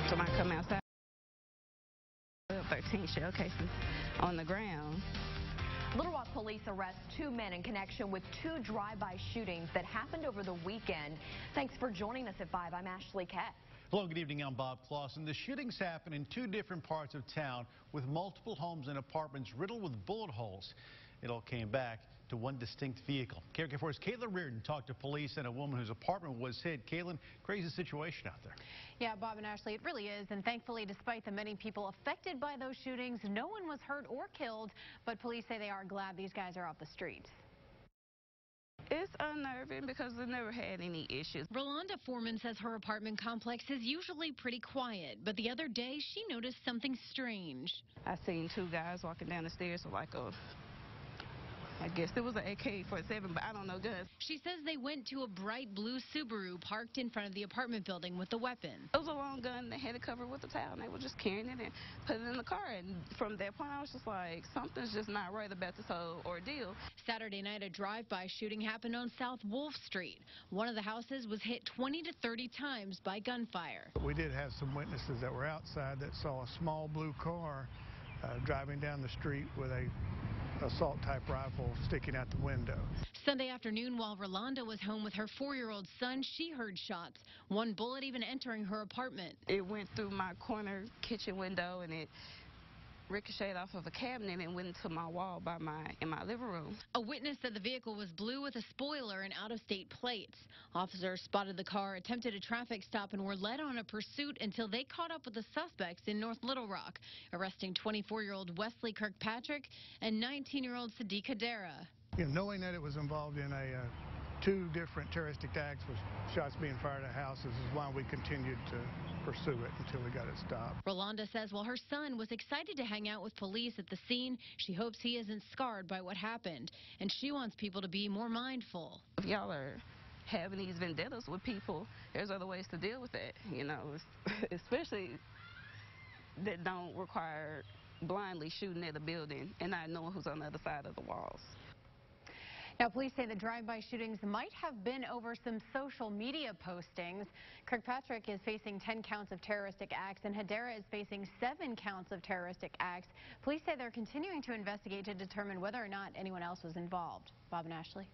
So when I come outside, 13 shell cases on the ground. Little Rock police arrest 2 men in connection with 2 drive-by shootings that happened over the weekend. Thanks for joining us at 5. I'm Ashley Kett. Hello, good evening. I'm Bob Clausen. The shootings happened in 2 different parts of town with multiple homes and apartments riddled with bullet holes. It all came back to one distinct vehicle. KRK4's Kayla Reardon talked to police and a woman whose apartment was hit. Kayla, crazy situation out there. Yeah, Bob and Ashley, it really is. And thankfully, despite the many people affected by those shootings, no one was hurt or killed. But police say they are glad these guys are off the streets. It's unnerving because we never had any issues. Rolanda Foreman says her apartment complex is usually pretty quiet, but the other day she noticed something strange. I seen 2 guys walking down the stairs with I guess it was an AK-47, but I don't know guns. She says they went to a bright blue Subaru parked in front of the apartment building with the weapon. It was a long gun. They had it covered with a towel, and they were just carrying it and put it in the car. And from that point, I was just like, something's just not right about this whole ordeal. Saturday night, a drive-by shooting happened on South Wolf Street. One of the houses was hit 20 to 30 times by gunfire. We did have some witnesses that were outside that saw a small blue car driving down the street with a assault-type rifle sticking out the window. Sunday afternoon, while Rolanda was home with her 4-year-old son, she heard shots, one bullet even entering her apartment. It went through my corner kitchen window, and it ricocheted off of a cabinet and went into my wall in my living room. A witness said the vehicle was blue with a spoiler and out-of-state plates. Officers spotted the car, attempted a traffic stop, and were led on a pursuit until they caught up with the suspects in North Little Rock, arresting 24-year-old Wesley Kirkpatrick and 19-year-old Sadiq Hadera. Knowing that it was involved in 2 different terroristic acts with shots being fired at houses is why we continued to pursue it until we got it stopped. Rolanda says while her son was excited to hang out with police at the scene, she hopes he isn't scarred by what happened, and she wants people to be more mindful. If y'all are having these vendettas with people, there's other ways to deal with it, especially that don't require blindly shooting at a building and not knowing who's on the other side of the walls. Now, police say the drive-by shootings might have been over some social media postings. Kirkpatrick is facing 10 counts of terroristic acts, and Hadera is facing 7 counts of terroristic acts. Police say they're continuing to investigate to determine whether or not anyone else was involved. Bob and Ashley.